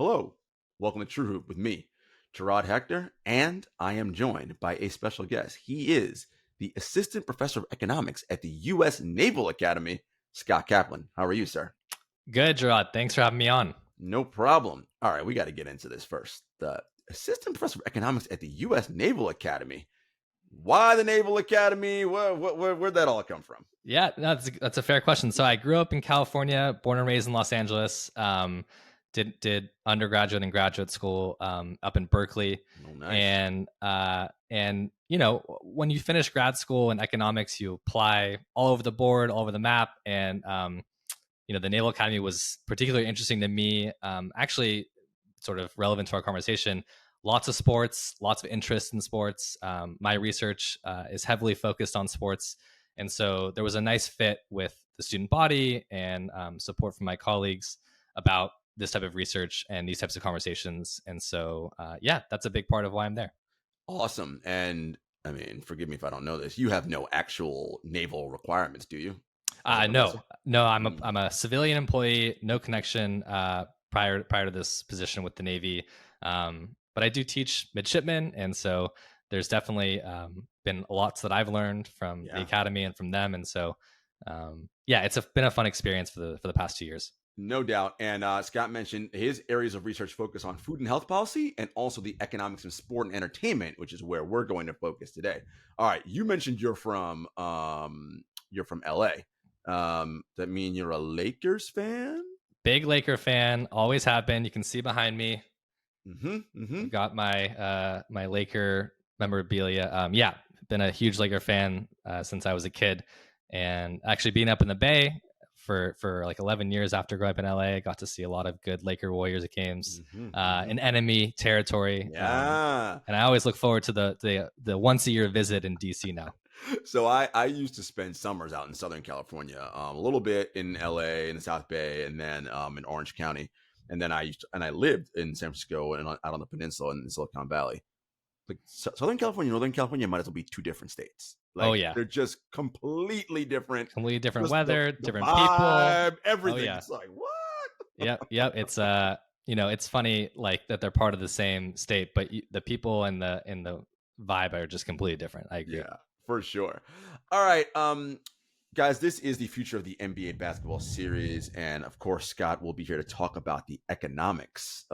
Hello, welcome to TrueHoop with me, Jarod Hector, and I am joined by a special guest. He is the Assistant Professor of Economics at the U.S. Naval Academy, Scott Kaplan. How are you, sir? Good, Jarod. Thanks for having me on. No problem. All right, we got to get into this first. The Assistant Professor of Economics at the U.S. Naval Academy. Why the Naval Academy? Where'd that all come from? Yeah, that's a fair question. So I grew up in California, born and raised in Los Angeles. Did undergraduate and graduate school up in Berkeley, Oh, nice. and when you finish grad school in economics, you apply all over the board, all over the map, and the Naval Academy was particularly interesting to me. Actually, sort of relevant to our conversation. Lots of sports, lots of interest in sports. My research is heavily focused on sports. And so there was a nice fit with the student body and support from my colleagues about this type of research and these types of conversations. And so, that's a big part of why I'm there. Awesome. And I mean, forgive me if I don't know this. You have no actual naval requirements, do you? No, I'm a civilian employee, no connection prior to this position with the Navy. But I do teach midshipmen, and so there's definitely been lots that I've learned from the academy and from them, and so it's been a fun experience for the past 2 years. No doubt. And Scott mentioned his areas of research focus on food and health policy and also the economics of sport and entertainment, which is where we're going to focus today. All right, you mentioned you're from LA. That mean you're a Lakers fan? Big Laker fan, always have been. You can see behind me. I've got my my Laker memorabilia. Been a huge Laker fan since I was a kid, and actually being up in the Bay for like 11 years after growing up in LA, I got to see a lot of good Laker Warriors games in enemy territory. Yeah. And I always look forward to the once a year visit in DC now. So I used to spend summers out in Southern California, a little bit in LA in the South Bay, and then in Orange County. And then I lived in San Francisco and out on the peninsula in Silicon Valley. Like Southern California, Northern California might as well be two different states. Like, they're just completely different. Completely different weather, different vibe, people, everything. It's like, what? Yep. It's it's funny like that they're part of the same state, but the people and the vibe are just completely different. I agree. Yeah, for sure. All right, guys, this is the Future of the NBA Basketball Series, and of course, Scott will be here to talk about the economics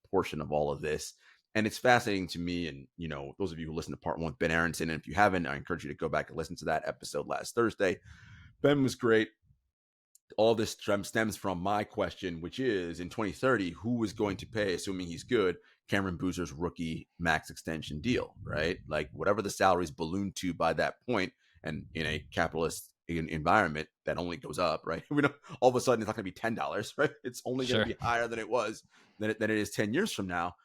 portion of all of this. And it's fascinating to me, and those of you who listened to part one with Ben Aronson, and if you haven't, I encourage you to go back and listen to that episode last Thursday. Ben was great. All this stems from my question, which is in 2030, who is going to pay, assuming he's good, Cameron Boozer's rookie max extension deal, right? Like whatever the salaries balloon to by that point, and in a capitalist environment, that only goes up, right? We don't all of a sudden it's not going to be $10, right? It's only going to be higher than it was than it is 10 years from now.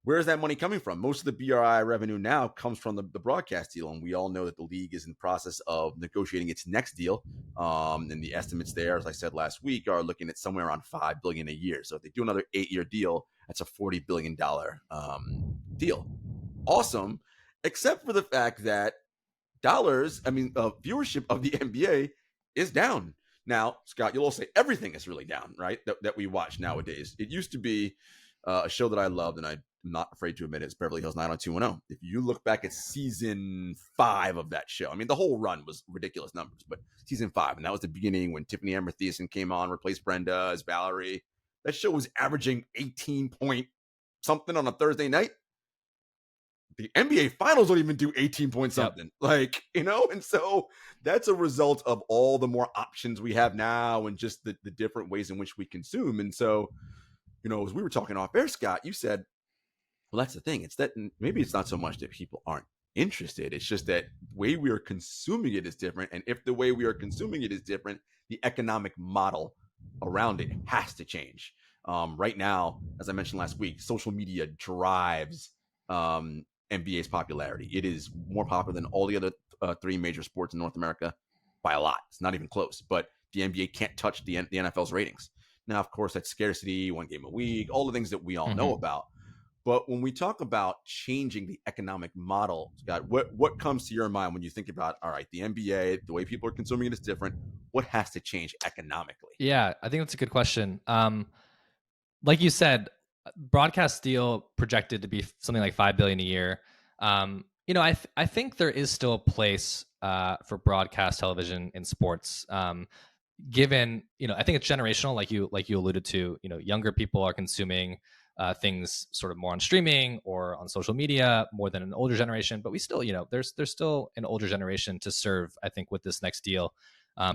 Where's that money coming from? Most of the BRI revenue now comes from the broadcast deal, and we all know that the league is in the process of negotiating its next deal. And the estimates there, as I said last week, are looking at somewhere around $5 billion a year. So if they do another 8-year deal, that's a $40 billion deal. Awesome, except for the fact that viewership of the NBA is down. Now, Scott, you'll all say everything is really down, right? That we watch nowadays. It used to be a show that I loved, and I'm not afraid to admit it, it's Beverly Hills 90210. If you look back at season 5 of that show, I mean, the whole run was ridiculous numbers, but season 5, and that was the beginning when Tiffany Amber Thiessen came on, replaced Brenda as Valerie. That show was averaging 18 point something on a Thursday night. The NBA finals don't even do 18 point something. Yep. And so that's a result of all the more options we have now and just the different ways in which we consume. And so, as we were talking off air, Scott, you said, well, that's the thing. It's that maybe it's not so much that people aren't interested. It's just that the way we are consuming it is different. And if the way we are consuming it is different, the economic model around it has to change. Right now, as I mentioned last week, social media drives NBA's popularity. It is more popular than all the other 3 major sports in North America by a lot. It's not even close. But the NBA can't touch the NFL's ratings. Now, of course, that's scarcity, 1 game a week, all the things that we all know about. But when we talk about changing the economic model, Scott, what comes to your mind when you think about, all right, the NBA, the way people are consuming it is different. What has to change economically? Yeah, I think that's a good question. Like you said, broadcast deal projected to be something like 5 billion a year. I think there is still a place for broadcast television in sports. Given, I think it's generational, like you alluded to. Younger people are consuming things sort of more on streaming or on social media more than an older generation. But we still, there's still an older generation to serve, I think, with this next deal,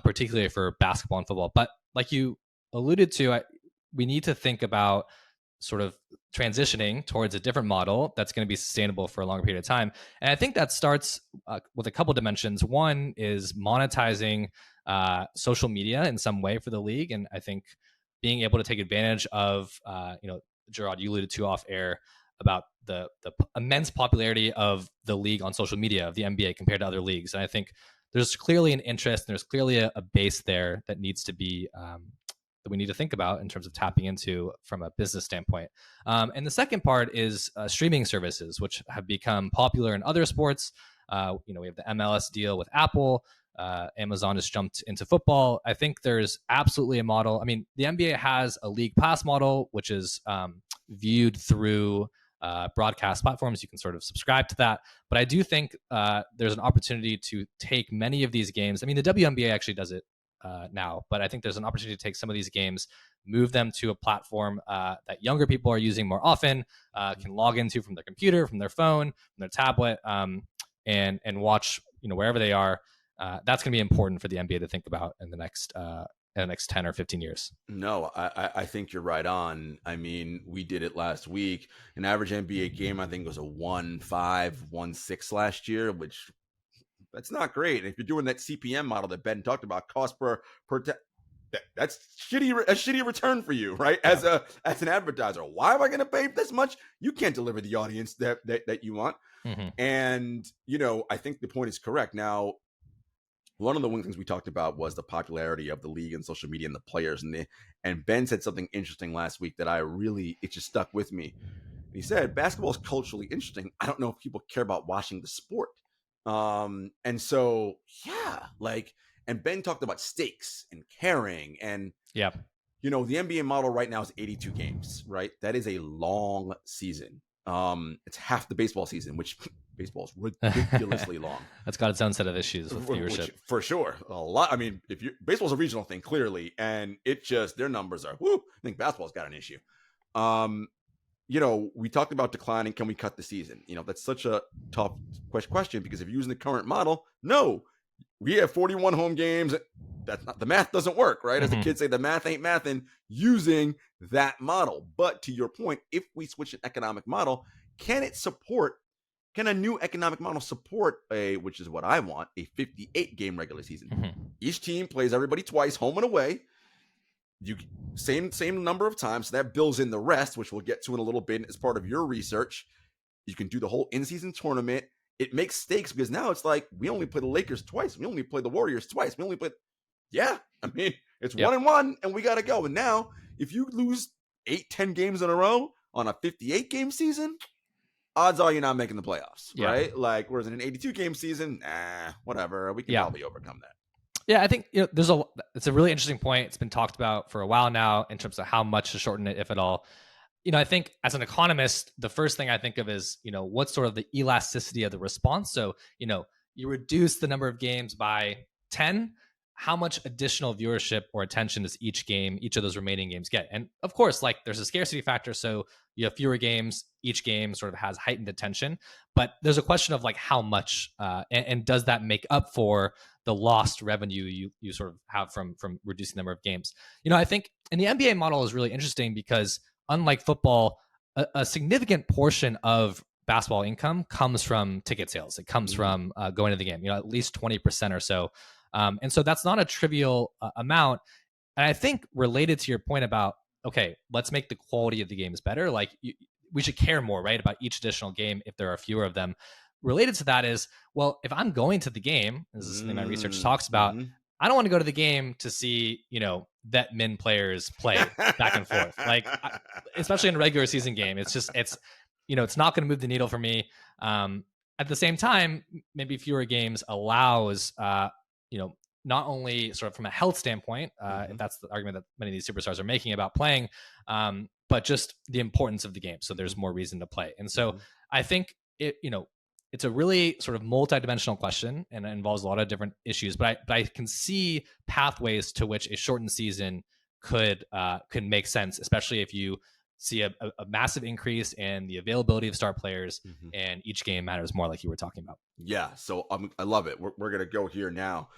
particularly for basketball and football. But like you alluded to, we need to think about sort of transitioning towards a different model that's going to be sustainable for a longer period of time. And I think that starts with a couple dimensions. One is monetizing social media in some way for the league, and I think being able to take advantage of, Jarod, you alluded to off air about the immense popularity of the league on social media of the NBA compared to other leagues, and I think there's clearly an interest and there's clearly a base there that needs to be that we need to think about in terms of tapping into from a business standpoint. And the second part is streaming services, which have become popular in other sports. We have the MLS deal with Apple. Amazon has jumped into football. I think there's absolutely a model. I mean, the NBA has a league pass model, which is viewed through broadcast platforms. You can sort of subscribe to that. But I do think there's an opportunity to take many of these games. I mean, the WNBA actually does it now, but I think there's an opportunity to take some of these games, move them to a platform that younger people are using more often, can log into from their computer, from their phone, from their tablet, and watch wherever they are. That's going to be important for the NBA to think about in the next 10 or 15 years. No, I think you're right on. I mean, we did it last week. An average NBA game, I think, was a 1.5, 1.6 last year, which that's not great. And if you're doing that CPM model that Ben talked about, cost per that's a shitty return for you, right? Yeah. As an advertiser, why am I going to pay this much? You can't deliver the audience that you want. Mm-hmm. And I think the point is correct. Now, one of the things we talked about was the popularity of the league and social media and the players. And Ben said something interesting last week that it just stuck with me. He said, basketball is culturally interesting. I don't know if people care about watching the sport. And so, yeah, and Ben talked about stakes and caring. And, the NBA model right now is 82 games, right? That is a long season. It's half the baseball season, which baseball is ridiculously long. That's got its own set of issues with viewership. Which, for sure. A lot. I mean, baseball's a regional thing, clearly, and their numbers are, I think basketball's got an issue. We talked about declining. Can we cut the season? That's such a tough question because if you're using the current model, no, we have 41 home games. That's not, the math doesn't work, right? As the kids say, the math ain't mathin' using that model. But to your point, if we switch an economic model, can a new economic model support which is what I want, a 58 game regular season? Mm-hmm. Each team plays everybody twice, home and away. Same number of times. So that builds in the rest, which we'll get to in a little bit as part of your research. You can do the whole in-season tournament. It makes stakes because now it's like we only play the Lakers twice. We only play the Warriors twice. It's 1-1 and we got to go. And now if you lose 8-10 games in a row on a 58 game season, odds are you're not making the playoffs, right? Whereas in an 82 game season, whatever. We can probably overcome that. Yeah, I think it's a really interesting point. It's been talked about for a while now in terms of how much to shorten it, if at all. I think as an economist, the first thing I think of is, what's sort of the elasticity of the response. So, you reduce the number of games by 10, how much additional viewership or attention does each of those remaining games get? And of course, there's a scarcity factor. So you have fewer games, each game sort of has heightened attention, but there's a question of how much, and does that make up for the lost revenue you sort of have from reducing the number of games? I think in the NBA model is really interesting because unlike football, a significant portion of basketball income comes from ticket sales. It comes from going to the game, at least 20% or so. And so that's not a trivial amount. And I think related to your point about, okay, let's make the quality of the games better. We should care more, right, about each additional game if there are fewer of them. Related to that is, well, if I'm going to the game, this is something my research talks about, I don't want to go to the game to see, vet min players play back and forth. Especially in a regular season game, it's not going to move the needle for me. At the same time, maybe fewer games allows, not only sort of from a health standpoint, if that's the argument that many of these superstars are making about playing, but just the importance of the game. So there's more reason to play. And so I think it's a really sort of multidimensional question, and it involves a lot of different issues. But I can see pathways to which a shortened season could make sense, especially if you see a massive increase in the availability of star players, and each game matters more, like you were talking about. Yeah, so I love it. We're going to go here now.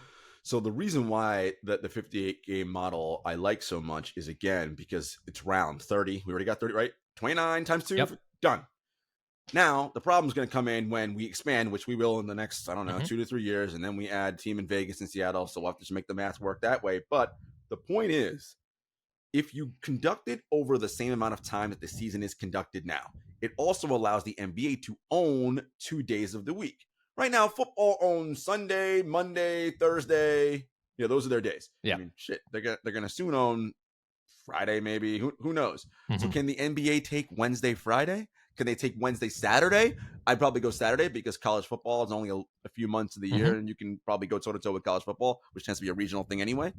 So the reason why the 58 game model I like so much is, again, because it's round 30. We already got 30, right? 29 times 2, done. Now, the problem is going to come in when we expand, which we will in the next, I don't know, 2 to 3 years, and then we add team in Vegas and Seattle, so we'll have to just make the math work that way. But the point is, if you conduct it over the same amount of time that the season is conducted now, it also allows the NBA to own 2 days of the week. Right now, football owns Sunday, Monday, Thursday. Yeah, those are their days. Yeah. I mean, shit, they're gonna soon own Friday, maybe. Who knows? So can the NBA take Wednesday, Friday? Can they take Wednesday, Saturday? I'd probably go Saturday because college football is only a few months of the year, and you can probably go toe-to-toe with college football, which tends to be a regional thing anyway.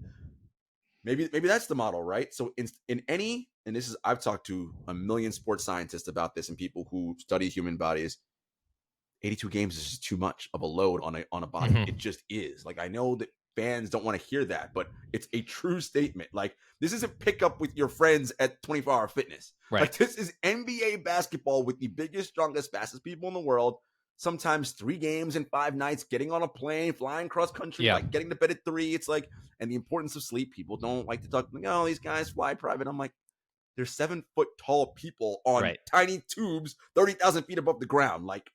Maybe that's the model, right? So in any, and this is, I've talked to a million sports scientists about this and people who study human bodies. 82 games is just too much of a load on a body. It just is. Like, I know that fans don't want to hear that, but it's a true statement. Like, this isn't pick up with your friends at 24-hour fitness. Right. Like, this is NBA basketball with the biggest, strongest, fastest people in the world. Sometimes 3 games in 5 nights, getting on a plane, flying cross country, like getting to bed at 3. It's like, and the importance of sleep. People don't like to talk, like, oh, these guys fly private. I'm like, they're 7-foot tall people on tiny tubes, 30,000 feet above the ground. Like,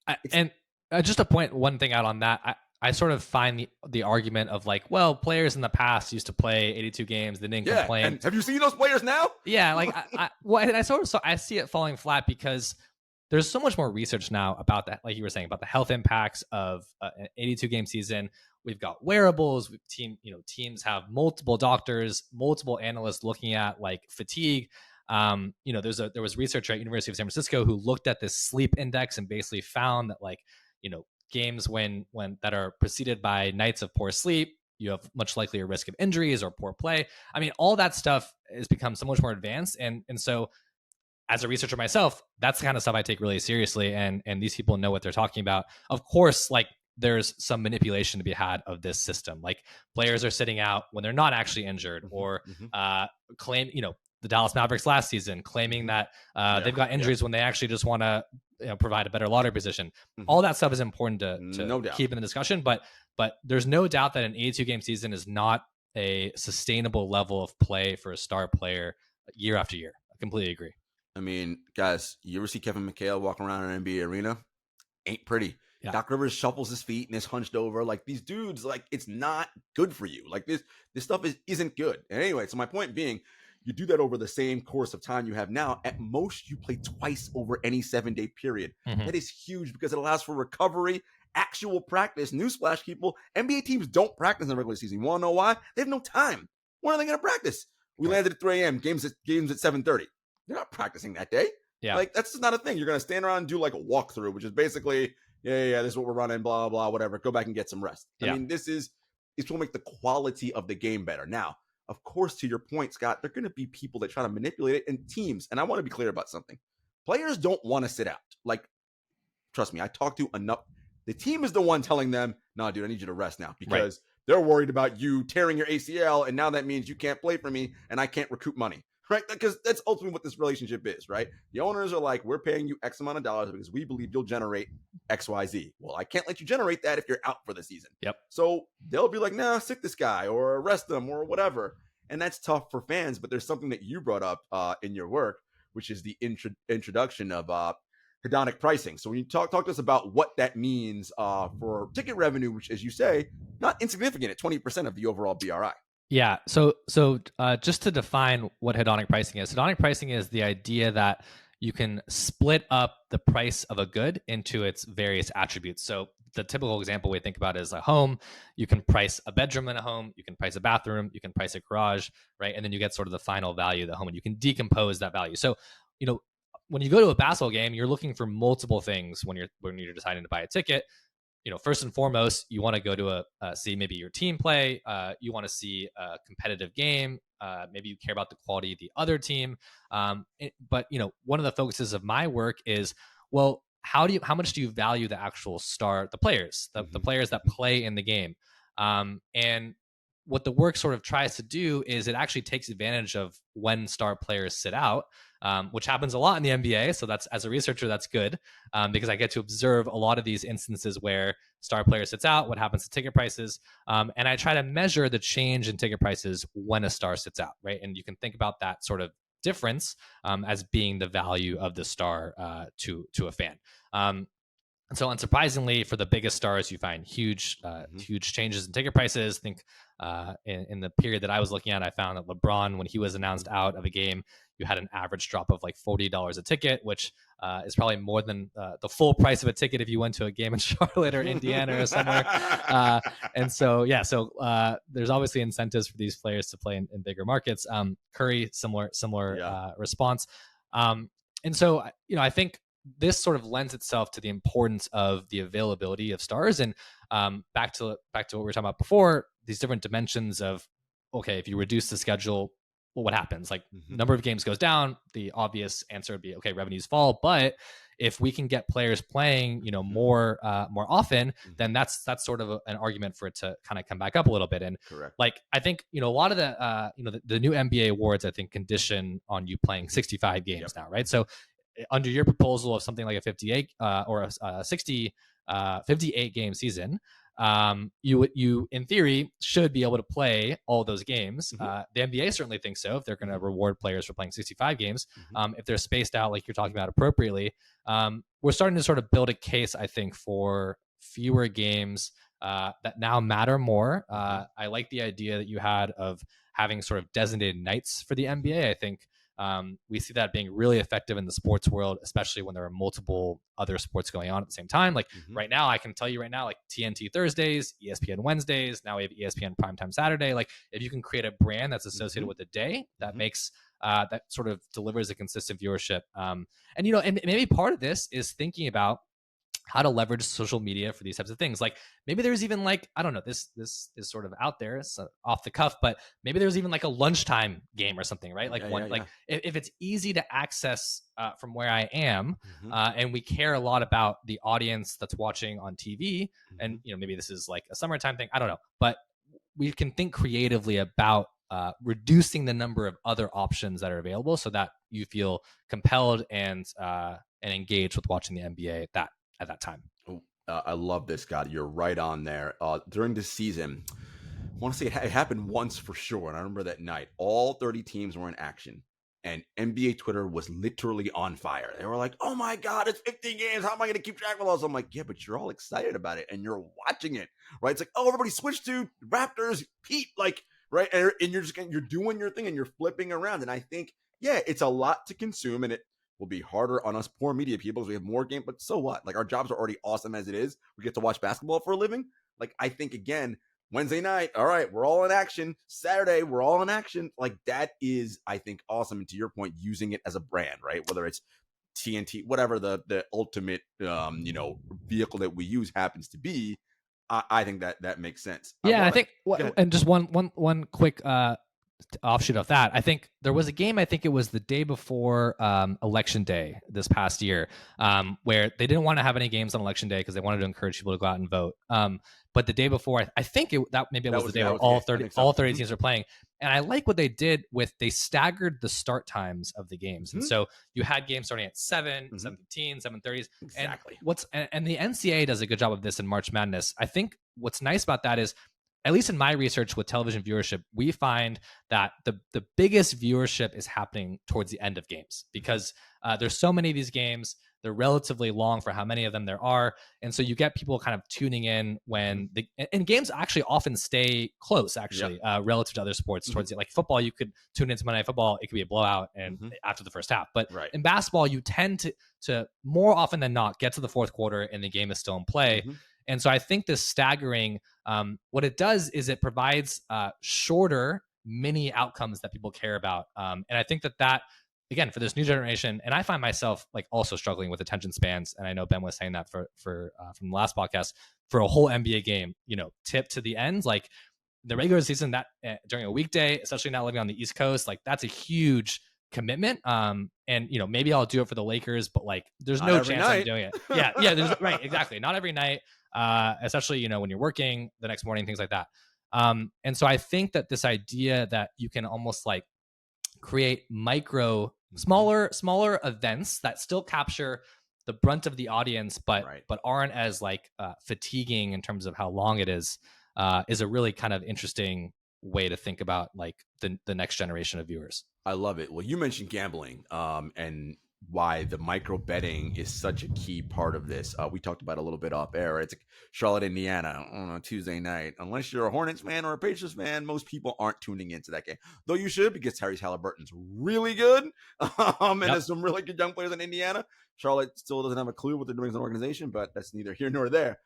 just to point one thing out on that, I sort of find the argument of like, well, players in the past used to play 82 games, they didn't complain. And have you seen those players now? Yeah, like I see it falling flat because there's so much more research now about that, like you were saying, about the health impacts of an 82 game season. We've got wearables. Teams have multiple doctors, multiple analysts looking at like fatigue. There was research at University of San Francisco who looked at this sleep index and basically found that games when that are preceded by nights of poor sleep, you have much likelier risk of injuries or poor play. I mean, all that stuff has become so much more advanced. And so as a researcher myself, that's the kind of stuff I take really seriously. And these people know what they're talking about. Of course, like there's some manipulation to be had of this system. Like players are sitting out when they're not actually injured or claim, the Dallas Mavericks last season claiming that they've got injuries when they actually just want to provide a better lottery position. All that stuff is important to keep in the discussion, but there's no doubt that an 82 game season is not a sustainable level of play for a star player year after year. I completely agree. I mean, guys, you ever see Kevin McHale walking around an NBA arena? Ain't pretty. Yeah. Doc Rivers shuffles his feet and is hunched over. Like these dudes, like it's not good for you. Like this stuff isn't good. And anyway, so my point being, you do that over the same course of time you have now. At most, you play twice over any 7-day period. That is huge because it allows for recovery, actual practice. Newsflash, people, NBA teams don't practice in the regular season. You want to know why? They have no time. When are they going to practice? We landed at 3 a.m. Games at 7:30. They're not practicing that day. Yeah, like that's just not a thing. You're going to stand around and do like a walkthrough, which is basically, this is what we're running, blah, blah, whatever. Go back and get some rest. I mean, it's will make the quality of the game better. Now, of course, to your point, Scott, there are going to be people that try to manipulate it in teams. And I want to be clear about something. Players don't want to sit out. Like, trust me, I talked to enough. The team is the one telling them, no, dude, I need you to rest now because they're worried about you tearing your ACL. And now that means you can't play for me and I can't recoup money. Right? Because that's ultimately what this relationship is, right? The owners are like, we're paying you X amount of dollars because we believe you'll generate X, Y, Z. Well, I can't let you generate that if you're out for the season. Yep. So they'll be like, nah, sit this guy or arrest them or whatever. And that's tough for fans. But there's something that you brought up in your work, which is the introduction of hedonic pricing. So when you talk to us about what that means for ticket revenue, which, as you say, not insignificant at 20% of the overall BRI. Yeah. So just to define what hedonic pricing is the idea that you can split up the price of a good into its various attributes. So the typical example we think about is a home. You can price a bedroom in a home. You can price a bathroom. You can price a garage, right? And then you get sort of the final value of the home, and you can decompose that value. So, when you go to a basketball game, you're looking for multiple things when you're deciding to buy a ticket. first and foremost, you want to go to see maybe your team play. You want to see a competitive game. Maybe you care about the quality of the other team. But one of the focuses of my work is, well, how much do you value the actual the players, the players that play in the game? And what the work sort of tries to do is it actually takes advantage of when star players sit out, which happens a lot in the NBA. So that's, as a researcher, that's good, because I get to observe a lot of these instances where star player sits out, what happens to ticket prices, and I try to measure the change in ticket prices when a star sits out, right? And you can think about that sort of difference as being the value of the star to a fan. And so, unsurprisingly, for the biggest stars, you find huge changes in ticket prices. I think in the period that I was looking at, I found that LeBron, when he was announced out of a game, you had an average drop of like $40 a ticket, which is probably more than the full price of a ticket if you went to a game in Charlotte or Indiana or somewhere. And so, there's obviously incentives for these players to play in bigger markets. Curry, similar response. And so, I think this sort of lends itself to the importance of the availability of stars. And back to what we were talking about before, these different dimensions of, okay, if you reduce the schedule, well, what happens? Like number of games goes down. The obvious answer would be, okay, revenues fall. But if we can get players playing, more often, then that's sort of an argument for it to kind of come back up a little bit. And correct. Like, I think, a lot of the new NBA awards, I think, condition on you playing 65 games now, right? So under your proposal of something like a 58 or a 58 game season, you in theory should be able to play all those games. The NBA certainly thinks so, if they're going to reward players for playing 65 games. If they're spaced out like you're talking about appropriately, we're starting to sort of build a case, I think, for fewer games that now matter more. I like the idea that you had of having sort of designated nights for the NBA. I think we see that being really effective in the sports world, especially when there are multiple other sports going on at the same time. Like right now, I can tell you right now, like TNT Thursdays, ESPN Wednesdays, now we have ESPN Primetime Saturday. Like if you can create a brand that's associated with the day, that makes that sort of delivers a consistent viewership. And maybe part of this is thinking about how to leverage social media for these types of things. Like maybe there's even like, I don't know, this is sort of out there, it's off the cuff, but maybe there's even like a lunchtime game or something, right? Like if it's easy to access from where I am, and we care a lot about the audience that's watching on TV, and maybe this is like a summertime thing, I don't know, but we can think creatively about reducing the number of other options that are available so that you feel compelled and engaged with watching the NBA at that time. I love this, Scott. You're right on there. During the season, I want to say it happened once for sure. And I remember that night, all 30 teams were in action. And NBA Twitter was literally on fire. They were like, oh my God, it's 15 games. How am I going to keep track of all this? I'm like, yeah, but you're all excited about it and you're watching it, right? It's like, oh, everybody switched to Raptors, Heat, like, right? And you're doing your thing and you're flipping around. And I think, yeah, it's a lot to consume, and it will be harder on us poor media people as we have more game, but so what? Like our jobs are already awesome as it is. We get to watch basketball for a living. Like I think again, Wednesday night, all right, we're all in action. Saturday, we're all in action. Like that is, I think, awesome. And to your point, using it as a brand, right? Whether it's TNT, whatever the ultimate vehicle that we use happens to be, I think that makes sense. Yeah, I think, and just one quick offshoot of that, I think there was a game, I think it was the day before election day this past year, where they didn't want to have any games on election day because they wanted to encourage people to go out and vote. But the day before, I think it was the day where all 30 teams are playing. And I like what they did they staggered the start times of the games. And so you had games starting at 7, 7:15, 7:30. Exactly. And the NCAA does a good job of this in March Madness. I think what's nice about that is, at least in my research with television viewership, we find that the biggest viewership is happening towards the end of games because there's so many of these games. They're relatively long for how many of them there are. And so you get people kind of tuning in when and games actually often stay close, actually, relative to other sports towards it. Like football, you could tune into Monday Night Football. It could be a blowout and after the first half. But in basketball, you tend to more often than not get to the fourth quarter and the game is still in play. And so I think this staggering, what it does is it provides shorter mini outcomes that people care about. And I think that again, for this new generation, and I find myself like also struggling with attention spans, and I know Ben was saying that for from the last podcast, for a whole NBA game, tip to the end, like the regular season, that during a weekday, especially not living on the East Coast, like that's a huge commitment. And maybe I'll do it for the Lakers, but like there's Not no every chance I'm night. doing it. Yeah, there's right, exactly. Not every night, especially when you're working the next morning, things like that. And so I think that this idea that you can almost like create smaller events that still capture the brunt of the audience, but Right. but aren't as like fatiguing in terms of how long it is a really kind of interesting way to think about like the next generation of viewers. I love it. Well, you mentioned gambling, and why the micro betting is such a key part of this. We talked about it a little bit off air. It's like Charlotte, Indiana on a Tuesday night. Unless you're a Hornets fan or a Pacers fan, most people aren't tuning into that game. Though you should, because Tyrese Halliburton's really good. And Yep. there's some really good young players in Indiana. Charlotte still doesn't have a clue what they're doing as an organization, but that's neither here nor there.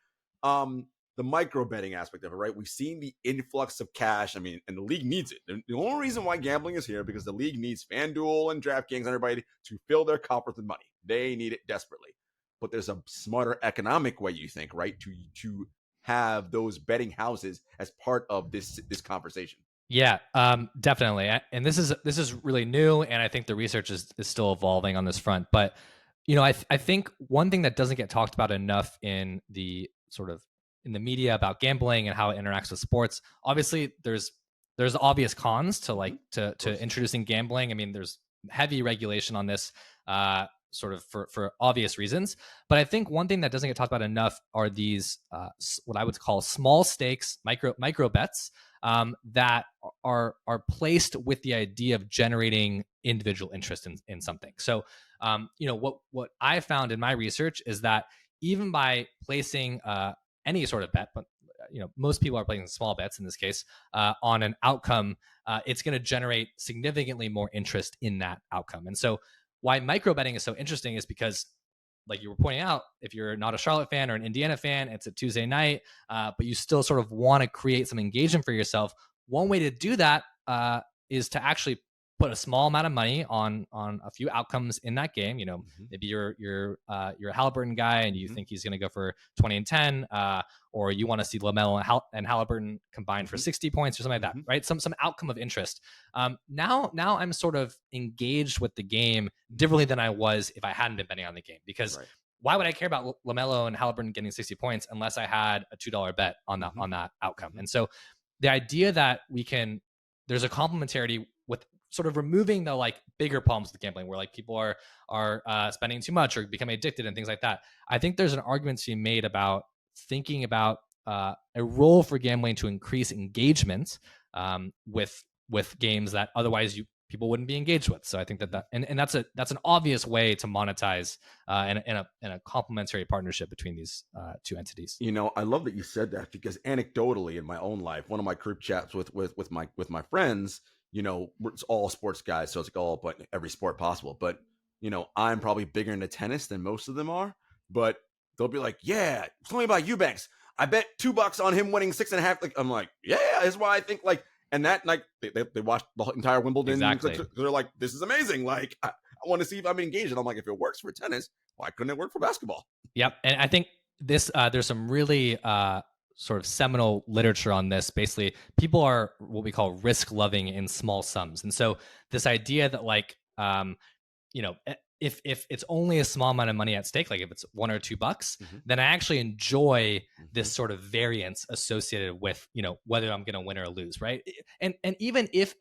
The micro betting aspect of it, right? We've seen the influx of cash. I mean, and the league needs it. The only reason why gambling is here because the league needs FanDuel and DraftKings and everybody to fill their coffers with money. They need it desperately. But there's a smarter economic way, you think, right? To have those betting houses as part of this conversation. Yeah, definitely. And this is really new, and I think the research is still evolving on this front. But I think one thing that doesn't get talked about enough in the sort of in the media about gambling and how it interacts with sports. Obviously, there's obvious cons to like to introducing gambling. I mean, there's heavy regulation on this, sort of for obvious reasons. But I think one thing that doesn't get talked about enough are these what I would call small stakes micro bets that are placed with the idea of generating individual interest in something. So, what I found in my research is that even by placing any sort of bet, but most people are placing small bets in this case on an outcome, it's going to generate significantly more interest in that outcome. And so, why micro betting is so interesting is because, like you were pointing out, if you're not a Charlotte fan or an Indiana fan, it's a Tuesday night, but you still sort of want to create some engagement for yourself. One way to do that is to actually put a small amount of money on a few outcomes in that game. Maybe you're a Halliburton guy and you think he's going to go for 20 and 10, or you want to see LaMelo and Halliburton combined for 60 points or something like that, right? Some outcome of interest. Now I'm sort of engaged with the game differently than I was if I hadn't been betting on the game, because why would I care about LaMelo and Halliburton getting 60 points unless I had a $2 bet on that outcome? And so the idea that there's a complementarity with sort of removing the like bigger problems with gambling where like people are spending too much or becoming addicted and things like that. I think there's an argument to be made about thinking about a role for gambling to increase engagement with games that otherwise people wouldn't be engaged with. So I think that and that's an obvious way to monetize in a complementary partnership between these two entities. I love that you said that, because anecdotally in my own life, one of my group chats with my friends, it's all sports guys, so it's like but every sport possible. But I'm probably bigger into tennis than most of them are. But they'll be like, "Yeah, tell me about Eubanks. I bet $2 on him winning 6.5." Like, I'm like, "Yeah, that's why I think like." And that like they watched the entire Wimbledon. Exactly. They're like, "This is amazing. Like, I want to see if I'm engaged." And I'm like, "If it works for tennis, why couldn't it work for basketball?" Yep, and I think this there's some really sort of seminal literature on this. Basically, people are what we call risk loving in small sums, and so this idea that like if it's only a small amount of money at stake, like if it's $1 or $2, then I actually enjoy this sort of variance associated with whether I'm going to win or lose, right? And even if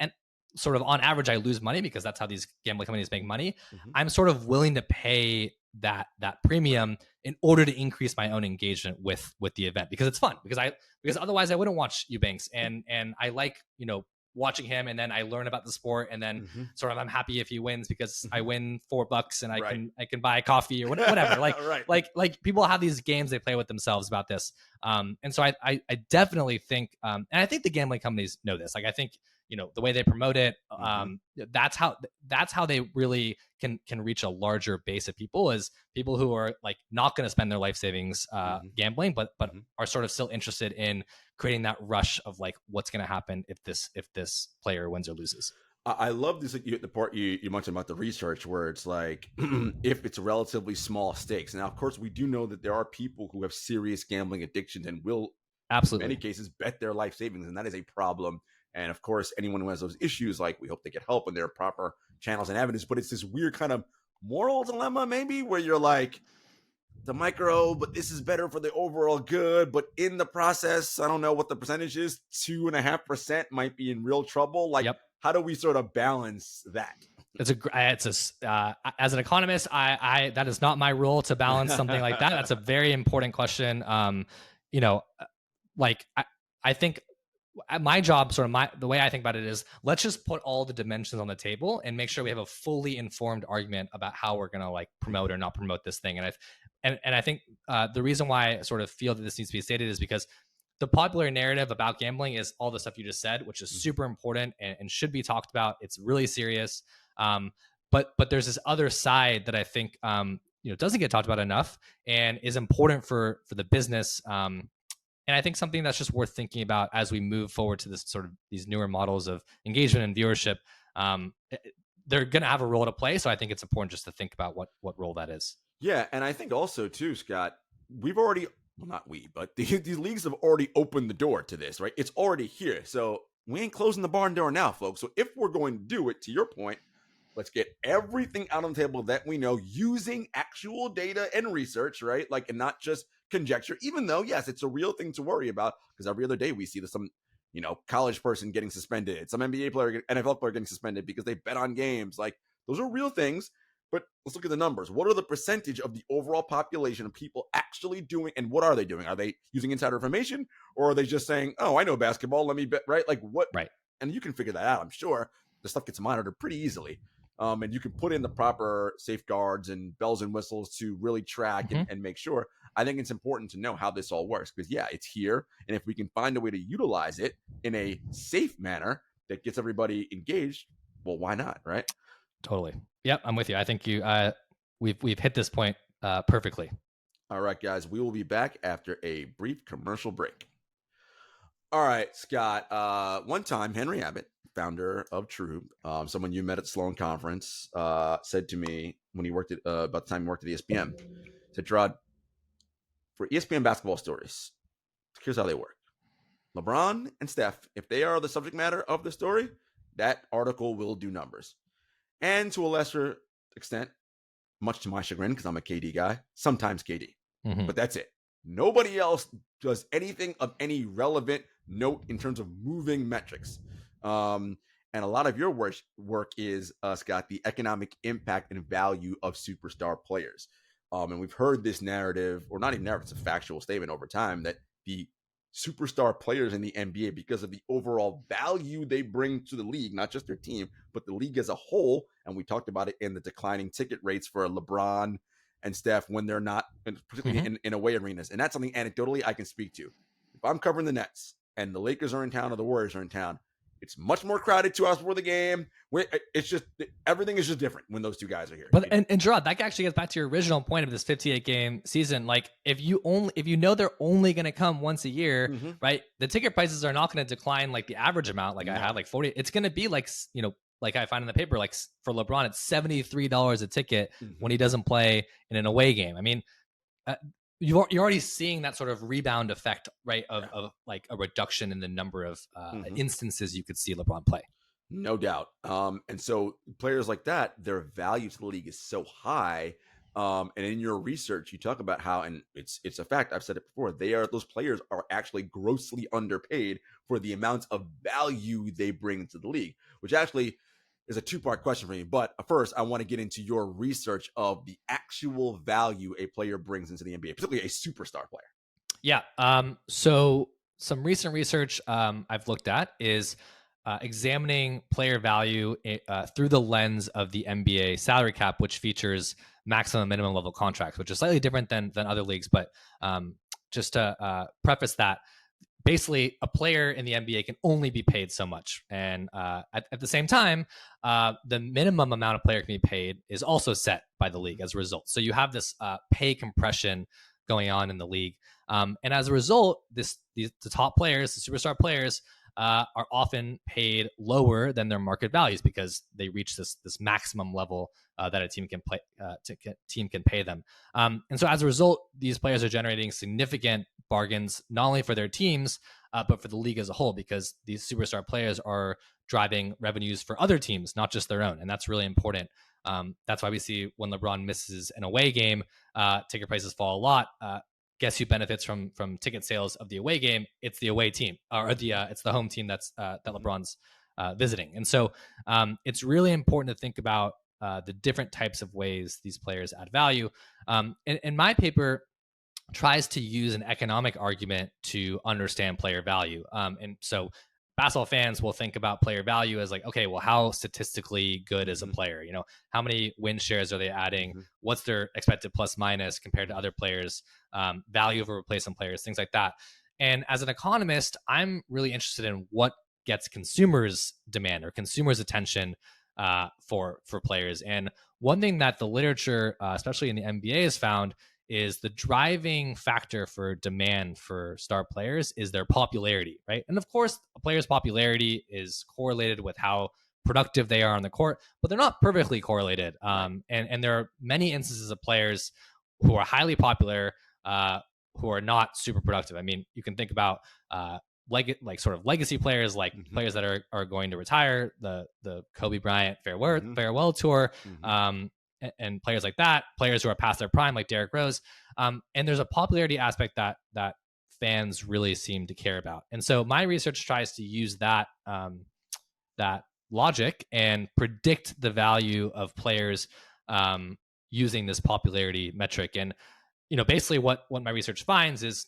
sort of on average I lose money, because that's how these gambling companies make money, I'm sort of willing to pay that premium in order to increase my own engagement with the event, because it's fun, because otherwise I wouldn't watch Eubanks, and I like watching him, and then I learn about the sport, and then sort of I'm happy if he wins because I win $4 and I can buy a coffee or whatever. Like people have these games they play with themselves about this, and so I definitely think, and I think the gambling companies know this. Like I think the way they promote it, that's how they really can reach a larger base of people, is people who are like not going to spend their life savings gambling, but are sort of still interested in creating that rush of like what's going to happen if this player wins or loses. I love this, the part you mentioned about the research where it's like, if it's relatively small stakes. Now, of course, we do know that there are people who have serious gambling addictions and will, in many Absolutely. cases, bet their life savings. And that is a problem. And of course, anyone who has those issues, like, we hope they get help and there are proper channels and avenues. But it's this weird kind of moral dilemma, maybe, where you're like, the micro, but this is better for the overall good. But in the process, I don't know what the percentage is. 2.5% might be in real trouble. Like, Yep. how do we sort of balance that? As an economist, I that is not my role to balance something like that. That's a very important question. You know, like I think my job, sort of the way I think about it is, let's just put all the dimensions on the table and make sure we have a fully informed argument about how we're going to like promote or not promote this thing. And I think the reason why I sort of feel that this needs to be stated is because the popular narrative about gambling is all the stuff you just said, which is super important and should be talked about. It's really serious. But there's this other side that I think doesn't get talked about enough and is important for the business. And I think something that's just worth thinking about as we move forward to this sort of these newer models of engagement and viewership. They're going to have a role to play. So I think it's important just to think about what role that is. Yeah, and I think also too, Scott, we've already, well, not we, but these leagues have already opened the door to this, right? It's already here. So we ain't closing the barn door now, folks. So if we're going to do it, to your point, let's get everything out on the table that we know using actual data and research, right? Like, and not just conjecture, even though, yes, it's a real thing to worry about, because every other day we see some, college person getting suspended, some NBA player, NFL player getting suspended because they bet on games. Like, those are real things. But let's look at the numbers. What are the percentage of the overall population of people actually doing, and what are they doing? Are they using insider information, or are they just saying, oh, I know basketball, let me bet, right? Like, what? Right. And you can figure that out, I'm sure. The stuff gets monitored pretty easily. And you can put in the proper safeguards and bells and whistles to really track and make sure. I think it's important to know how this all works, because, yeah, it's here. And if we can find a way to utilize it in a safe manner that gets everybody engaged, well, why not, right? Totally. Yep, I'm with you. I think we've hit this point perfectly. All right, guys, we will be back after a brief commercial break. All right, Scott. One time, Henry Abbott, founder of TrueHoop, someone you met at Sloan Conference, said to me when he worked at about the time he worked at ESPN, said, Jarod, for ESPN basketball stories, here's how they work. LeBron and Steph, if they are the subject matter of the story, that article will do numbers. And to a lesser extent, much to my chagrin, because I'm a KD guy, sometimes KD. But that's it. Nobody else does anything of any relevant note in terms of moving metrics. And a lot of your work is, Scott, the economic impact and value of superstar players. And we've heard this narrative, or not even narrative, it's a factual statement over time, that the superstar players in the NBA, because of the overall value they bring to the league, not just their team, but the league as a whole. And we talked about it in the declining ticket rates for LeBron and Steph when they're not, particularly in away arenas. And that's something anecdotally I can speak to. If I'm covering the Nets and the Lakers are in town or the Warriors are in town, it's much more crowded 2 hours before the game. It's just, everything is just different when those two guys are here. But and Jarod, that actually gets back to your original point of this 58 game season. Like, if you know they're only going to come once a year, right? The ticket prices are not going to decline like the average amount. Like I had like 40. It's going to be like, like I find in the paper, like for LeBron, it's $73 a ticket when he doesn't play in an away game. I mean, you're already seeing that sort of rebound effect, right? Of like a reduction in the number of instances you could see LeBron play. No doubt. And so players like that, their value to the league is so high. And in your research, you talk about how, and it's a fact, I've said it before, those players are actually grossly underpaid for the amount of value they bring to the league, which actually is a 2-part question for me. But first, I want to get into your research of the actual value a player brings into the NBA, particularly a superstar player. Yeah. So some recent research I've looked at is examining player value through the lens of the NBA salary cap, which features maximum minimum level contracts, which is slightly different than other leagues. But just to preface that, basically a player in the NBA can only be paid so much. And at the same time, the minimum amount a player can be paid is also set by the league as a result. So you have this pay compression going on in the league. And as a result, the top players, the superstar players, are often paid lower than their market values because they reach this maximum level that a team can play team can pay them. And so as a result, these players are generating significant bargains not only for their teams but for the league as a whole, because these superstar players are driving revenues for other teams, not just their own, and that's really important. That's why we see when LeBron misses an away game, ticket prices fall a lot. Guess who benefits from ticket sales of the away game? It's the away team, or it's the home team that LeBron's visiting. And so it's really important to think about the different types of ways these players add value. In my paper, tries to use an economic argument to understand player value. And so basketball fans will think about player value as like, okay, well, how statistically good is a player? You know, how many win shares are they adding? What's their expected plus minus compared to other players? Value of replacement players, things like that. And as an economist, I'm really interested in what gets consumers' demand or consumers' attention for players. And one thing that the literature, especially in the NBA, has found is the driving factor for demand for star players is their popularity, right? And of course, a player's popularity is correlated with how productive they are on the court, but they're not perfectly correlated. And there are many instances of players who are highly popular who are not super productive. I mean, you can think about like sort of legacy players, like players that are going to retire, the Kobe Bryant farewell tour, and players like that, players who are past their prime, like Derrick Rose. And there's a popularity aspect that fans really seem to care about. And so my research tries to use that that logic and predict the value of players using this popularity metric. And basically what my research finds is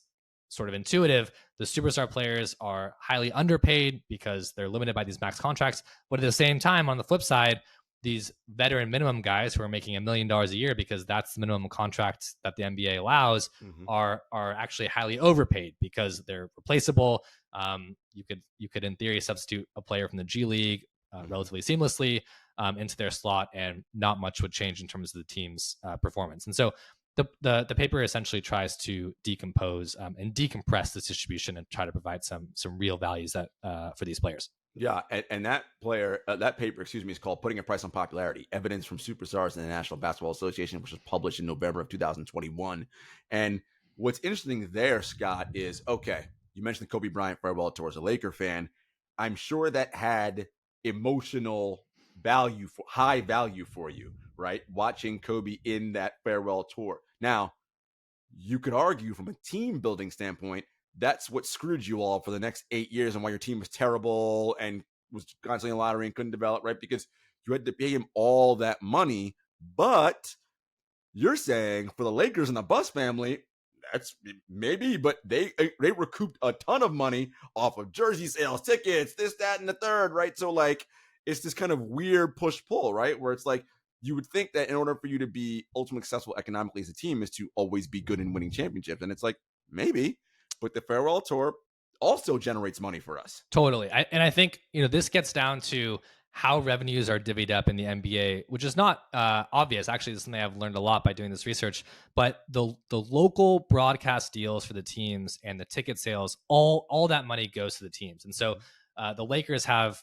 sort of intuitive. The superstar players are highly underpaid because they're limited by these max contracts. But at the same time, on the flip side, these veteran minimum guys who are making $1 million a year because that's the minimum contract that the NBA allows are actually highly overpaid because they're replaceable. You could in theory substitute a player from the G League relatively seamlessly into their slot, and not much would change in terms of the team's performance. And so the paper essentially tries to decompose and decompress this distribution and try to provide some real values that for these players. Yeah, and that paper, is called "Putting a Price on Popularity: Evidence from Superstars in the National Basketball Association," which was published in November of 2021. And what's interesting there, Scott, is okay. You mentioned the Kobe Bryant farewell tour as a Laker fan. I'm sure that had emotional value, high value for you, right? Watching Kobe in that farewell tour. Now, you could argue from a team building standpoint, that's what screwed you all for the next 8 years and why your team was terrible and was constantly in the lottery and couldn't develop, right? Because you had to pay him all that money. But you're saying for the Lakers and the Buss family, that's maybe, but they recouped a ton of money off of jersey sales, tickets, this, that, and the third, right? So like, it's this kind of weird push-pull, right? Where it's like, you would think that in order for you to be ultimately successful economically as a team is to always be good in winning championships. And it's like, maybe, but the farewell tour also generates money for us. Totally. I think, this gets down to how revenues are divvied up in the NBA, which is not obvious. Actually, this is something I've learned a lot by doing this research. But the local broadcast deals for the teams and the ticket sales, all that money goes to the teams. And so the Lakers have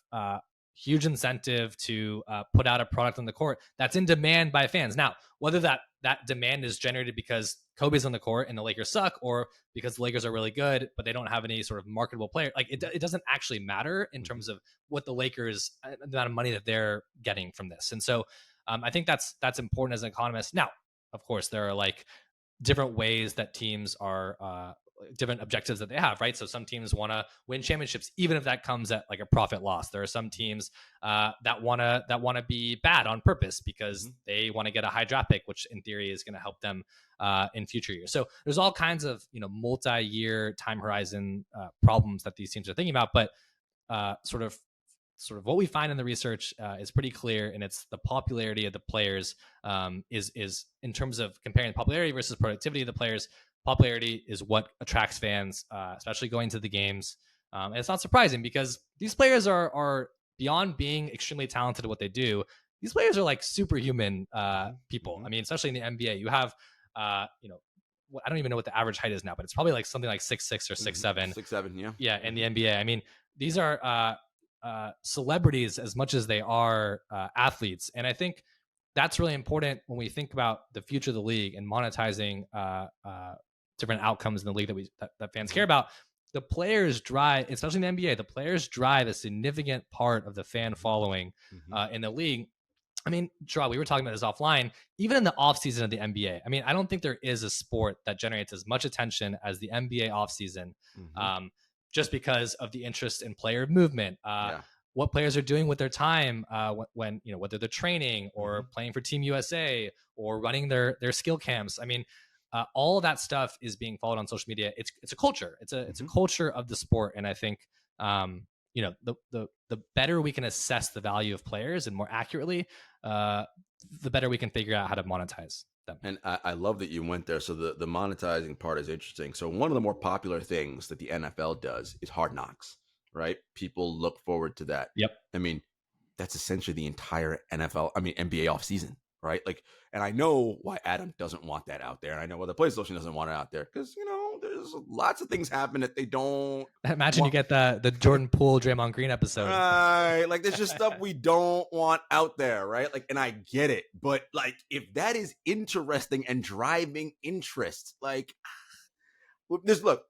huge incentive to put out a product on the court that's in demand by fans. Now, whether that demand is generated because Kobe's on the court and the Lakers suck, or because the Lakers are really good but they don't have any sort of marketable player, like it doesn't actually matter in terms of what the Lakers, the amount of money that they're getting from this. And so I think that's important as an economist. Now, of course, there are like different ways that teams are different objectives that they have, right? So some teams want to win championships, even if that comes at like a profit loss. There are some teams that want to be bad on purpose because they want to get a high draft pick, which in theory is going to help them in future years. So there's all kinds of multi-year time horizon problems that these teams are thinking about, but sort of what we find in the research is pretty clear, and it's the popularity of the players is in terms of comparing popularity versus productivity of the players. Popularity is what attracts fans, especially going to the games. And it's not surprising because these players are beyond being extremely talented at what they do. These players are like superhuman people. I mean, especially in the NBA, you have I don't even know what the average height is now, but it's probably like something like 6'6" or 6'7". 6'7", yeah. Yeah, in the NBA. I mean, these are celebrities as much as they are athletes, and I think that's really important when we think about the future of the league and monetizing different outcomes in the league that fans care about. The players drive, especially in the NBA, the players drive a significant part of the fan following in the league. I mean, Jarod, we were talking about this offline. Even in the offseason of the NBA, I mean, I don't think there is a sport that generates as much attention as the NBA offseason, just because of the interest in player movement, what players are doing with their time when whether they're training or playing for Team USA or running their skill camps. I mean, all of that stuff is being followed on social media. It's a culture. It's a culture of the sport, and I think the better we can assess the value of players and more accurately, the better we can figure out how to monetize them. And I love that you went there. So the monetizing part is interesting. So one of the more popular things that the NFL does is Hard Knocks, right? People look forward to that. Yep. I mean, that's essentially the entire NBA offseason, right? Like, and I know why Adam doesn't want that out there. And I know why the PlayStation doesn't want it out there because, there's lots of things happen that they don't. Imagine you get the Jordan Poole, Draymond Green episode. Right. Like, there's just stuff we don't want out there, right? Like, and I get it. But, like, if that is interesting and driving interest, like, look.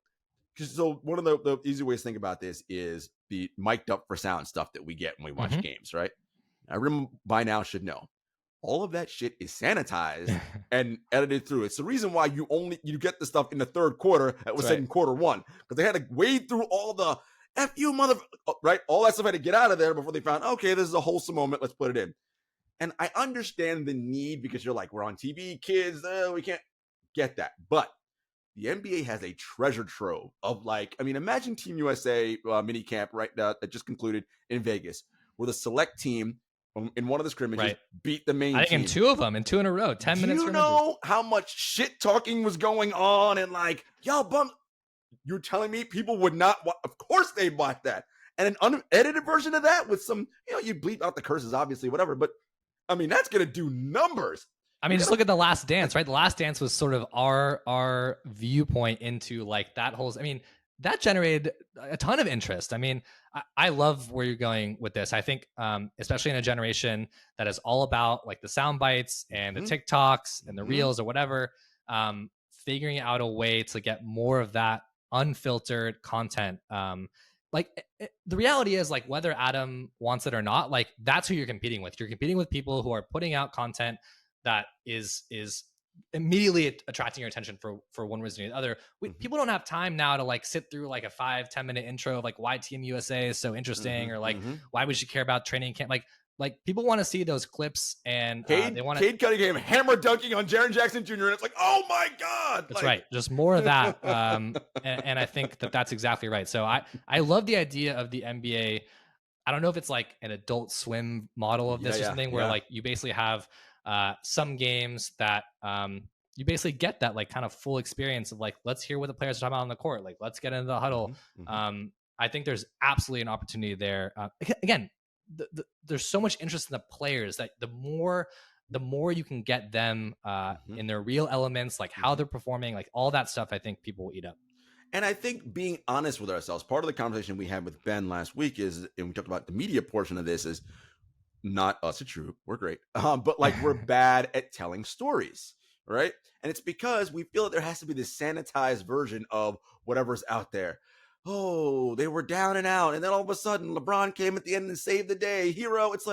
So one of the easy ways to think about this is the mic'd up for sound stuff that we get when we watch games, right? Everyone by now should know. All of that shit is sanitized and edited through. It's the reason why you get the stuff in the third quarter that was said in quarter one. Because they had to wade through all the F you mother, right? All that stuff had to get out of there before they found, okay, this is a wholesome moment. Let's put it in. And I understand the need because you're like, we're on TV, kids, we can't get that. But the NBA has a treasure trove of imagine Team USA mini camp right now that just concluded in Vegas, where the select team in one of the scrimmages beat the main team. I think in two of them, in two in a row, 10 minutes. You know how much shit talking was going on and yo, bum. You're telling me people would not watch? Of course they watch that. And an unedited version of that with some, you bleep out the curses, obviously, whatever. But I mean, that's going to do numbers. I mean, just look at The Last Dance, right? The Last Dance was sort of our viewpoint into that whole, I mean, that generated a ton of interest. I mean, I love where you're going with this. I think, especially in a generation that is all about the sound bites and the TikToks and the reels or whatever, figuring out a way to get more of that unfiltered content. The reality is whether Adam wants it or not, that's who you're competing with. You're competing with people who are putting out content that is immediately attracting your attention for one reason or the other. People don't have time now to sit through a 5-10 minute intro of why Team USA is so interesting or why we should care about training camp. People want to see those clips and they want Cade Cunningham hammer dunking on Jaren Jackson Jr. and it's oh my God. That's right. Just more of that. And I think that's exactly right. So I love the idea of the NBA. I don't know if it's an Adult Swim model of this or something where you basically have some games that you basically get that kind of full experience of let's hear what the players are talking about on the court. Let's get into the huddle. I think there's absolutely an opportunity there. Again, there's so much interest in the players that the more you can get them in their real elements, how they're performing, all that stuff, I think people will eat up. And I think being honest with ourselves, part of the conversation we had with Ben last week is, and we talked about the media portion of this, is not us at TrueHoop, we're great, but we're bad at telling stories, right? And it's because we feel that there has to be this sanitized version of whatever's out there. Oh, they were down and out, and then all of a sudden LeBron came at the end and saved the day, hero. It's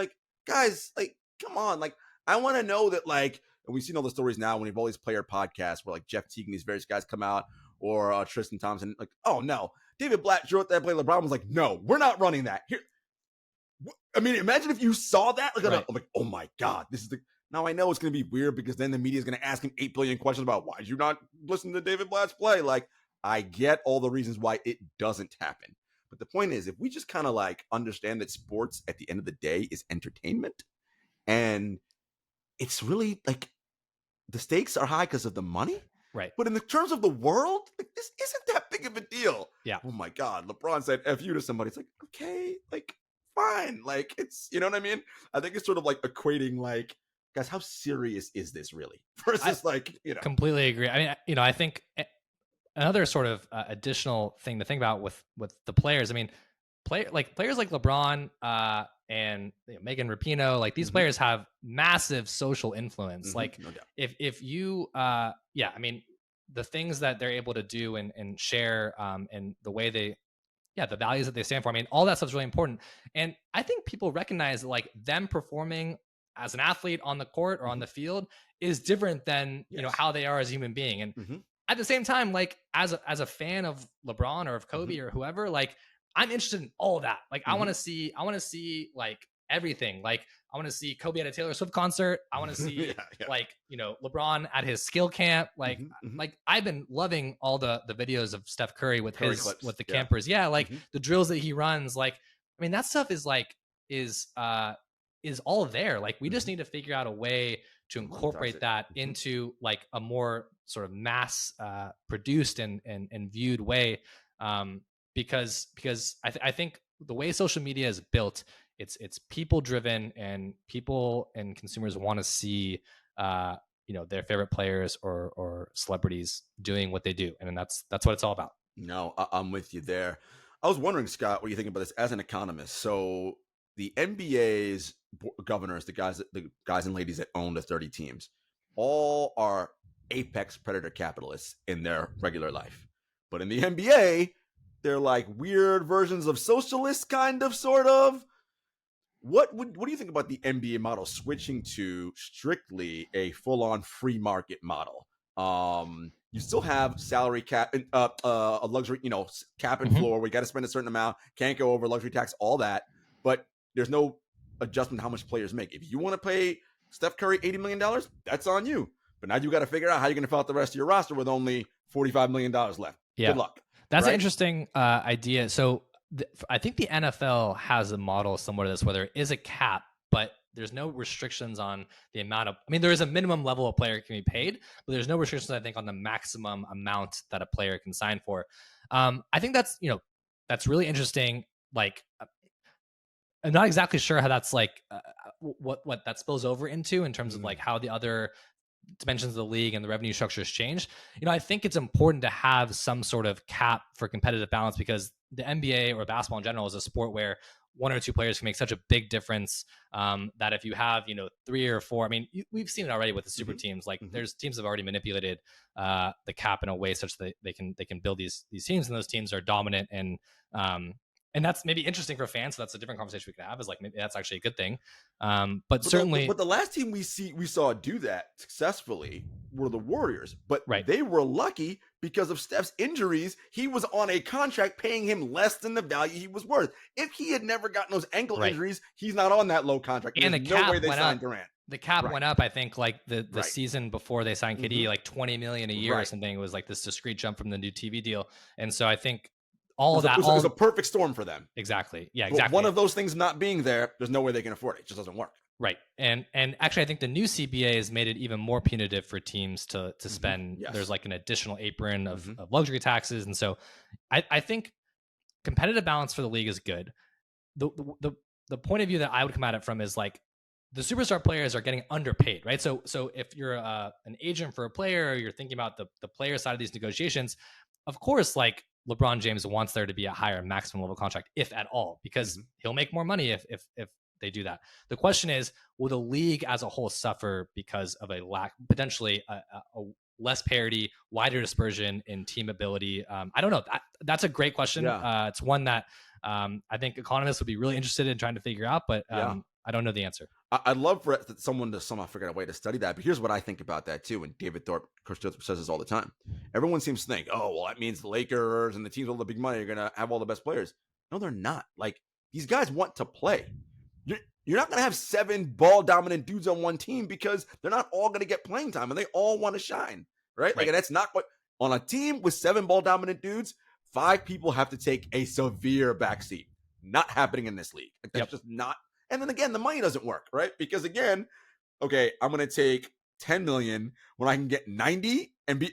guys, come on, I want to know that, and we've seen all the stories now when we have all these player podcasts where Jeff Teague and these various guys come out, or Tristan Thompson, oh no, David Blatt wrote that play. LeBron was no, we're not running that here. I mean, imagine if you saw that. I'm oh my God, this is the. Now I know it's going to be weird because then the media is going to ask him 8 billion questions about why did you not listen to David Blatt's play. I get all the reasons why it doesn't happen, but the point is, if we just kind of understand that sports at the end of the day is entertainment, and it's really the stakes are high because of the money. Right. But in the terms of the world, this isn't that big of a deal. Yeah. Oh my God. LeBron said F you to somebody. It's okay, fine. It's, you know what I mean? I think it's sort of equating guys, how serious is this really? Versus completely agree. I mean, I think another sort of additional thing to think about with the players. I mean, players like LeBron and Megan Rapinoe, like these players have massive social influence. Like no doubt. if you I mean, the things that they're able to do and share and the way they the values that they stand for. I mean, all that stuff's really important. And I think people recognize that, like, them performing as an athlete on the court or on the field is different than how they are as a human being. And at the same time, like as a fan of LeBron or of Kobe or whoever, like I'm interested in all of that. Like I want to see like everything. Like I want to see Kobe at a Taylor Swift concert. I want to see like, LeBron at his skill camp. Like, like I've been loving all the videos of Steph Curry with with the campers. Yeah. Like the drills that he runs. Like, I mean, that stuff is like, is all there. Like we just need to figure out a way to incorporate that into like a more sort of mass produced and viewed way. Because I think the way social media is built, it's people driven, and people and consumers want to see their favorite players or celebrities doing what they do, and that's what it's all about. No, I'm with you there. I was wondering, Scott, what do you think about this as an economist? So the NBA's governors, the guys and ladies that own the 30 teams, all are apex predator capitalists in their regular life, but in the NBA, they're like weird versions of socialists, kind of, sort of. What do you think about the NBA model switching to strictly a full-on free market model? You still have salary cap, a luxury, cap and floor. We got to spend a certain amount, can't go over, luxury tax, all that. But there's no adjustment to how much players make. If you want to pay Steph Curry $80 million, that's on you. But now you got to figure out how you're going to fill out the rest of your roster with only $45 million left. Yeah. Good luck. That's an interesting idea. So I think the NFL has a model similar to this, where there is a cap, but there's no restrictions on the amount of, I mean, there is a minimum level a player can be paid, but there's no restrictions, I think, on the maximum amount that a player can sign for. I think that's, that's really interesting. Like, I'm not exactly sure how that's like, what that spills over into in terms of like how the other dimensions of the league and the revenue structures change. I think it's important to have some sort of cap for competitive balance, because the NBA or basketball in general is a sport where one or two players can make such a big difference that if you have, 3 or 4, I mean, we've seen it already with the super teams. Like there's teams that have already manipulated the cap in a way such that they can build these teams, and those teams are dominant, and that's maybe interesting for fans. So that's a different conversation we could have, is like, maybe that's actually a good thing. But certainly, but the last team we saw do that successfully were the Warriors. But right. They were lucky because of Steph's injuries. He was on a contract paying him less than the value he was worth. If he had never gotten those ankle injuries, he's not on that low contract. And There's the cap no way they went signed up. Durant. The cap went up, I think, like the season before they signed KD, like $20 million a year or something. It was like this discrete jump from the new TV deal. And so I think all of that, it was a perfect storm for them. Exactly. Yeah, but exactly. One of those things not being there, there's no way they can afford it. It just doesn't work. Right. And actually, I think the new CBA has made it even more punitive for teams to spend. Yes. There's like an additional apron of luxury taxes. And so I think competitive balance for the league is good. The point of view that I would come at it from is like, the superstar players are getting underpaid, right? So if you're an agent for a player, or you're thinking about the player side of these negotiations, of course, like LeBron James wants there to be a higher maximum level contract, if at all, because he'll make more money if they do that. The question is, will the league as a whole suffer because of a lack, potentially a less parity, wider dispersion in team ability? I don't know. That's a great question. Yeah. It's one that I think economists would be really interested in trying to figure out, but I don't know the answer. I'd love for someone to somehow figure out a way to study that. But here's what I think about that too. And David Thorpe, Coach Thorpe, says this all the time. Everyone seems to think, oh, well, that means the Lakers and the teams with all the big money are going to have all the best players. No, they're not. Like, these guys want to play. You're not going to have 7 ball dominant dudes on one team, because they're not all going to get playing time, and they all want to shine, right? Like, and that's not what, on a team with 7 ball dominant dudes, 5 people have to take a severe backseat. Not happening in this league. Like, that's just not. And then again, the money doesn't work, right? Because again, okay, I'm going to take 10 million when I can get 90 and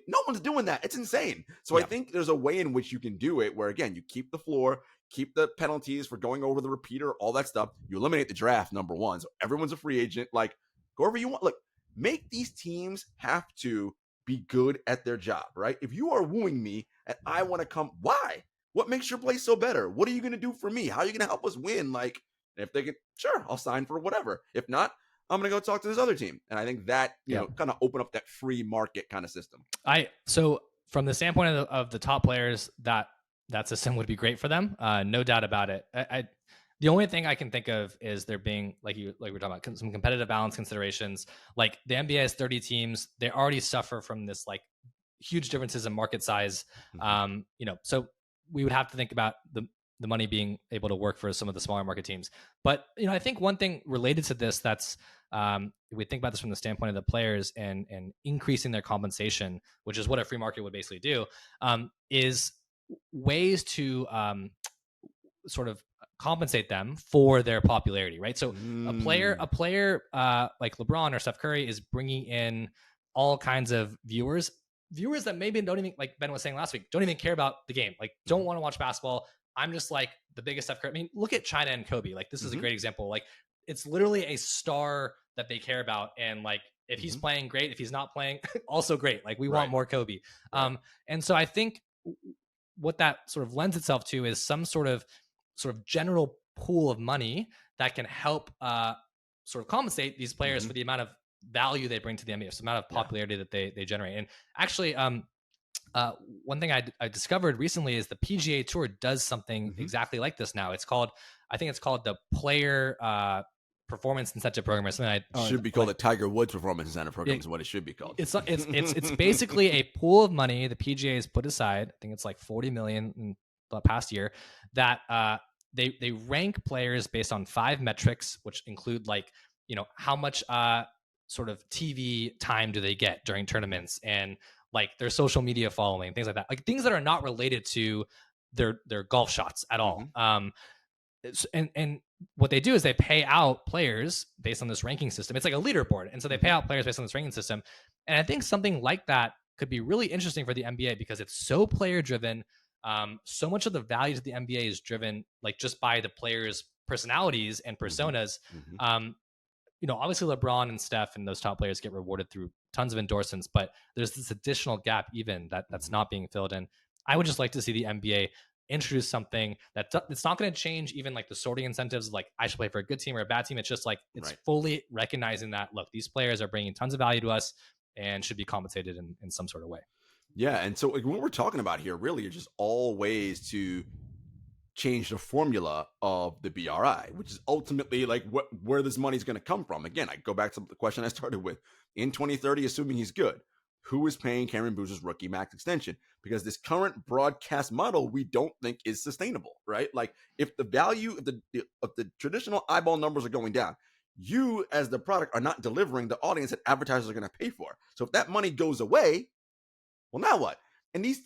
no one's doing that. It's insane. So I think there's a way in which you can do it where, again, you keep the floor, keep the penalties for going over the repeater, all that stuff. You eliminate the draft, number one, so everyone's a free agent. Like, go wherever you want. Look, make these teams have to be good at their job, right? If you are wooing me and I want to come, why? What makes your play so better? What are you going to do for me? How are you going to help us win? Like, if they can, sure, I'll sign for whatever. If not, I'm going to go talk to this other team. And I think that, you know, kind of open up that free market kind of system. So from the standpoint of the top players, that system would be great for them. No doubt about it. The only thing I can think of is there being, like we're talking about, some competitive balance considerations. Like the NBA has 30 teams. They already suffer from this like huge differences in market size. You know, so we would have to think about the money being able to work for some of the smaller market teams. But, you know, I think one thing related to this that's, we think about this from the standpoint of the players and increasing their compensation, which is what a free market would basically do, is ways to sort of compensate them for their popularity, right? So a player like LeBron or Steph Curry is bringing in all kinds of viewers that maybe don't even, like Ben was saying last week, don't even care about the game, like don't want to watch basketball. I'm just like the biggest Steph Curry. I mean, look at China and Kobe. Like this is a great example. Like it's literally a star that they care about, and like if he's playing, great. If he's not playing, also great. Like we want more Kobe. And so I think what that sort of lends itself to is some sort of general pool of money that can help sort of compensate these players for the amount of value they bring to the NBA, so the amount of popularity that they generate. And actually, one thing I discovered recently is the PGA Tour does something exactly like this now. I think it's called the Player Performance Incentive Program or something. It should be called the Tiger Woods Performance Incentive Program is what it should be called. It's basically a pool of money the PGA has put aside. I think it's like $40 million in the past year that they rank players based on 5 metrics, which include like, you know, how much sort of TV time do they get during tournaments, and like their social media following, things like that, like things that are not related to their golf shots at all. And what they do is they pay out players based on this ranking system. It's like a leaderboard, and so they pay out players based on this ranking system. And I think something like that could be really interesting for the NBA because it's so player driven. So much of the value to the NBA is driven like just by the players' personalities and personas. You know, obviously LeBron and Steph and those top players get rewarded through tons of endorsements, but there's this additional gap even that's not being filled in. I would just like to see the NBA introduce something it's not going to change even like the sorting incentives, like I should play for a good team or a bad team. It's just like it's fully recognizing that, look, these players are bringing tons of value to us and should be compensated in some sort of way. Yeah, and so like, what we're talking about here really is just all ways to change the formula of the BRI, which is ultimately like where this money is going to come from. Again, I go back to the question I started with. In 2030, assuming he's good, who is paying Cameron Boozer's rookie max extension? Because this current broadcast model we don't think is sustainable, right? Like if the value of the traditional eyeball numbers are going down, you as the product are not delivering the audience that advertisers are going to pay for. So if that money goes away, well, now what? And these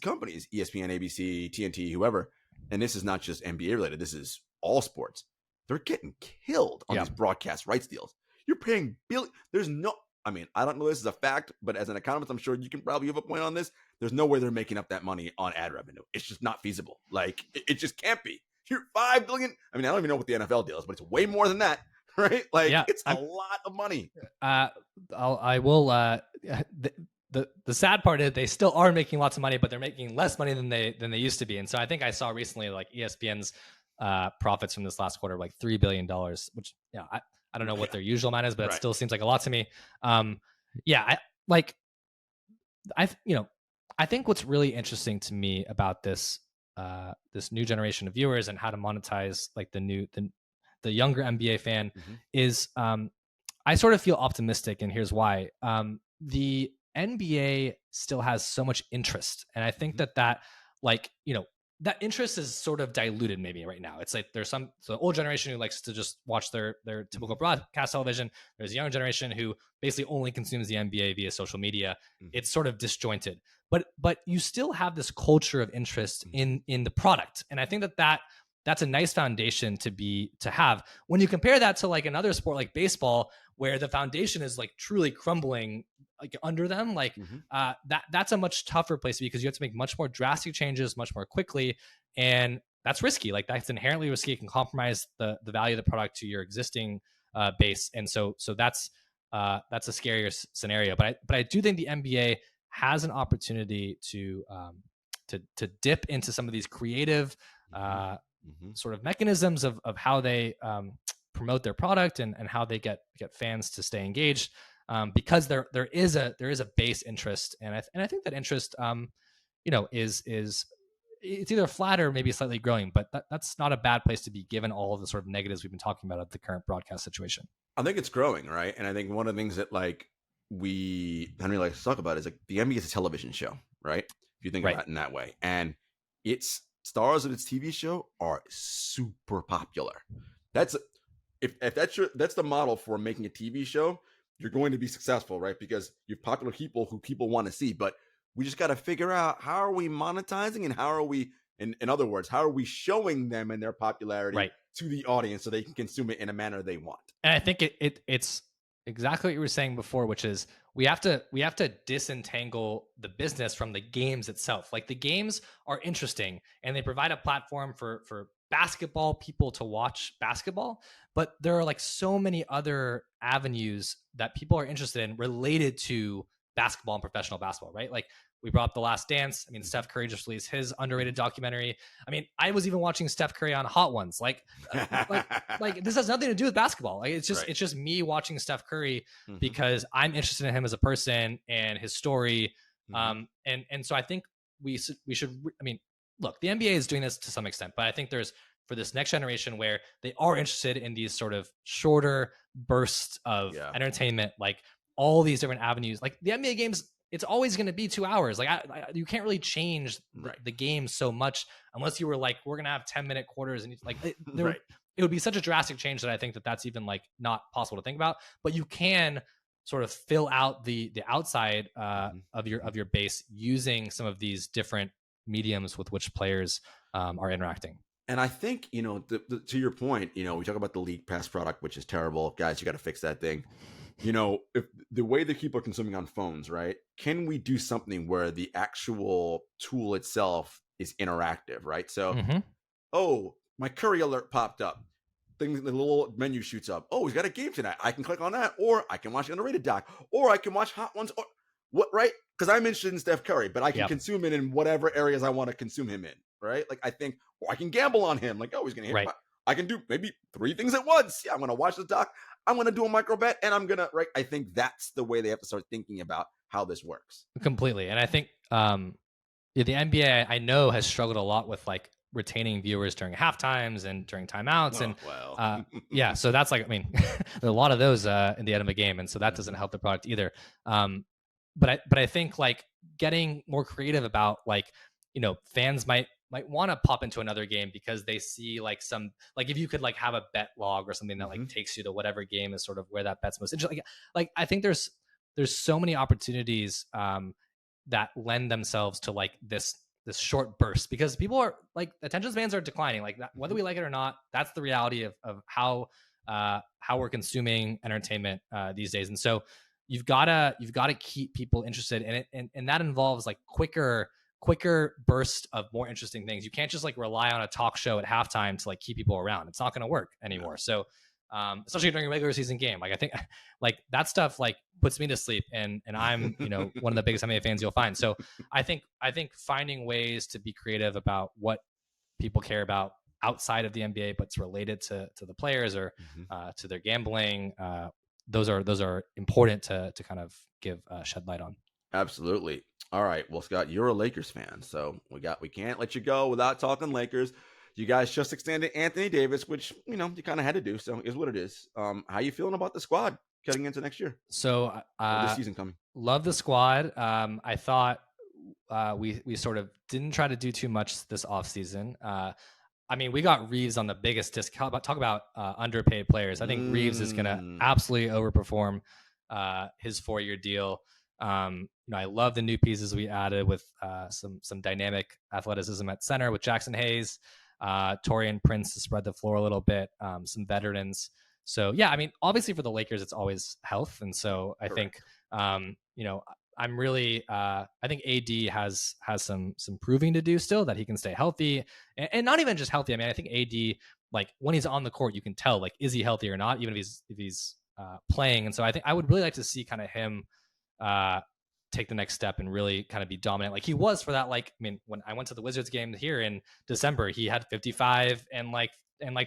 companies, ESPN, ABC, TNT, whoever, and this is not just NBA related, this is all sports, they're getting killed on these broadcast rights deals. You're paying billions. There's no, I mean, I don't know this is a fact, but as an economist, I'm sure you can probably have a point on this. There's no way they're making up that money on ad revenue. It's just not feasible. Like, it just can't be. You're $5 billion. I mean, I don't even know what the NFL deal is, but it's way more than that, right? Like, it's a lot of money. I will. The sad part is they still are making lots of money, but they're making less money than they used to be. And so I think I saw recently like ESPN's profits from this last quarter, like $3 billion, which I don't know what their usual amount is, but it still seems like a lot to me. I think what's really interesting to me about this new generation of viewers and how to monetize like the younger NBA fan is I sort of feel optimistic, and here's why. The NBA still has so much interest, and I think that like, you know, that interest is sort of diluted maybe right now. It's like there's the old generation who likes to just watch their typical broadcast television. There's a younger generation who basically only consumes the NBA via social media. It's sort of disjointed, but you still have this culture of interest in the product, and I think that's a nice foundation to have. When you compare that to like another sport like baseball, where the foundation is like truly crumbling like under them, like that's a much tougher place because you have to make much more drastic changes much more quickly. And that's risky. Like that's inherently risky. It can compromise the value of the product to your existing base, and so that's a scarier scenario. But I do think the NBA has an opportunity to dip into some of these creative sort of mechanisms of how they promote their product and how they get fans to stay engaged, because there is a base interest, and I think that interest is it's either flat or maybe slightly growing, but that's not a bad place to be given all of the sort of negatives we've been talking about of the current broadcast situation. I think it's growing, right? And I think one of the things that like Henry likes to talk about is like the NBA is a television show, right? If you think about it in that way, and its stars of its TV show are super popular. That's if that's the model for making a TV show, you're going to be successful, right? Because you're popular people who people want to see. But we just got to figure out how are we monetizing and how are we, in other words, how are we showing them and their popularity to the audience so they can consume it in a manner they want. And I think it's exactly what you were saying before, which is we have to disentangle the business from the games itself. Like the games are interesting and they provide a platform for basketball people to watch basketball, but there are like so many other avenues that people are interested in related to basketball and professional basketball, right? Like we brought up The Last Dance. I mean, Steph Curry just released his underrated documentary. I mean, I was even watching Steph Curry on Hot Ones. Like this has nothing to do with basketball. Like it's just me watching Steph Curry because I'm interested in him as a person and his story. And so I think we should. I mean, look, the NBA is doing this to some extent, but I think there's for this next generation where they are interested in these sort of shorter bursts of entertainment, like all these different avenues. Like the NBA games, it's always going to be 2 hours. Like you can't really change the game so much unless you were like, we're going to have 10-minute quarters, and like it would be such a drastic change that I think that that's even like not possible to think about. But you can sort of fill out the outside of your base using some of these different mediums with which players are interacting. And I think, to your point, we talk about the League Pass product, which is terrible. Guys, you got to fix that thing. If the way that people are consuming on phones, right? Can we do something where the actual tool itself is interactive, right? So, oh, my Curry alert popped up. The little menu shoots up. Oh, he's got a game tonight. I can click on that, or I can watch the underrated doc, or I can watch Hot Ones, or what, right? Because I'm interested in Steph Curry, but I can consume it in whatever areas I want to consume him in, right? Like I think, or I can gamble on him. Like, oh, he's gonna hit. I can do maybe 3 things at once. Yeah, I'm gonna watch the doc. I'm going to do a micro bet, and I'm going to, I think that's the way they have to start thinking about how this works. Completely. And I think the NBA, I know, has struggled a lot with like retaining viewers during halftimes and during timeouts. So that's like, I mean, there are a lot of those in the end of a game. And so that doesn't help the product either. But I think like getting more creative about like, fans might want to pop into another game because they see like some, like if you could like have a bet log or something that like takes you to whatever game is sort of where that bet's most interesting. Like I think there's so many opportunities that lend themselves to like this short burst, because people are like, attention spans are declining, like that, whether we like it or not. That's the reality of how we're consuming entertainment these days. And so you've got to keep people interested in it, and that involves like quicker burst of more interesting things. You can't just like rely on a talk show at halftime to like keep people around. It's not going to work anymore. So especially during a regular season game, like I think like that stuff like puts me to sleep, and I'm one of the biggest NBA fans you'll find. So I think finding ways to be creative about what people care about outside of the NBA but's related to the players or to their gambling, those are important to kind of give shed light on. Absolutely. All right. Well, Scott, you're a Lakers fan, so we can't let you go without talking Lakers. You guys just extended Anthony Davis, which you kind of had to do. So is what it is. How you feeling about the squad getting into next year? So this season coming. Love the squad. I thought we sort of didn't try to do too much this offseason. I mean, we got Reeves on the biggest discount. Talk about underpaid players. I think Reeves is going to absolutely overperform his 4-year deal. I love the new pieces we added with some dynamic athleticism at center with Jackson Hayes, Taurean Prince to spread the floor a little bit, some veterans. So yeah, I mean, obviously for the Lakers, it's always health, and so I think I'm really I think AD has some proving to do still, that he can stay healthy, and not even just healthy. I mean, I think AD, like when he's on the court, you can tell, like, is he healthy or not, even if he's playing. And so I think I would really like to see kind of him uh, take the next step and really kind of be dominant, like he was for that. Like, I mean, when I went to the Wizards game here in December, he had 55 and like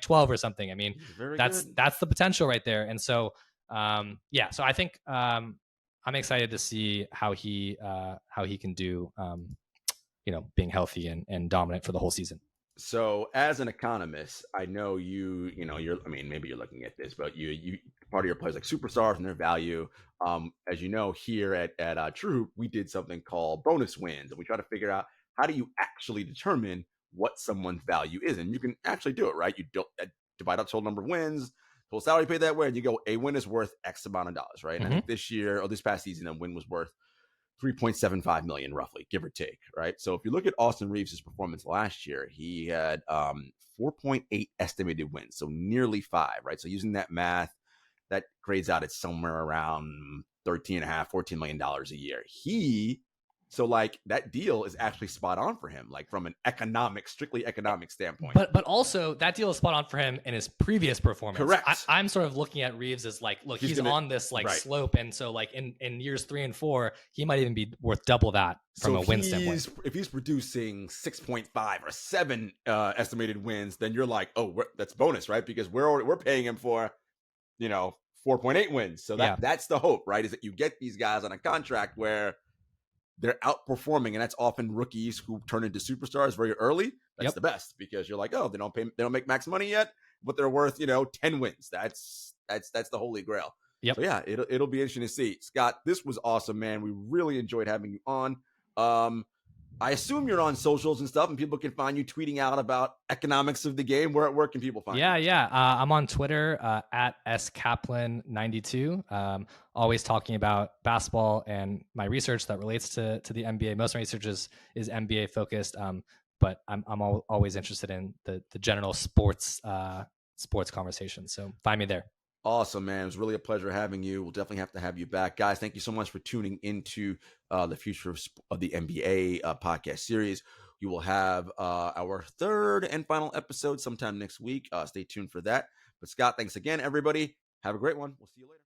12 or something. I mean, He's very that's good. the potential right there. And so yeah, so I think I'm excited to see how he can do, being healthy and dominant for the whole season. So, as an economist, I know you're. I mean, maybe you're looking at this, but you part of your players like superstars and their value. As you know, here at TrueHoop, we did something called bonus wins, and we try to figure out how do you actually determine what someone's value is, and you can actually do it, right? You don't divide up total number of wins, total salary paid that way, and you go, a win is worth X amount of dollars, right? And I think this year or this past season, a win was worth 3.75 million roughly, give or take, right? So if you look at Austin Reeves' performance last year, he had 4.8 estimated wins, so nearly 5, right? So using that math, that grades out at somewhere around 13 and a half, $14 million a year. So like that deal is actually spot on for him, like from an strictly economic standpoint. But also that deal is spot on for him in his previous performance. Correct. I'm sort of looking at Reeves as like, look, he's on this like slope, and so like in years 3 and 4, he might even be worth double that from a win standpoint. If he's producing 6.5 or 7 estimated wins, then you're like, oh, that's bonus, right? Because we're paying him for 4.8 wins. So that's the hope, right? Is that you get these guys on a contract where they're outperforming, and that's often rookies who turn into superstars very early. That's the best, because you're like, oh, they don't make max money yet, but they're worth 10 wins. That's the holy grail. Yep. So yeah, it'll be interesting to see. Scott, this was awesome, man. We really enjoyed having you on. I assume you're on socials and stuff, and people can find you tweeting out about economics of the game. Where can people find you? Yeah. I'm on Twitter at skaplan92. Always talking about basketball and my research that relates to the NBA. Most of my research is NBA focused, but I'm always interested in the general sports conversation. So find me there. Awesome, man. It was really a pleasure having you. We'll definitely have to have you back. Guys, thank you so much for tuning into the Future of the NBA podcast series. You will have our 3rd and final episode sometime next week. Stay tuned for that. But Scott, thanks again, everybody. Have a great one. We'll see you later.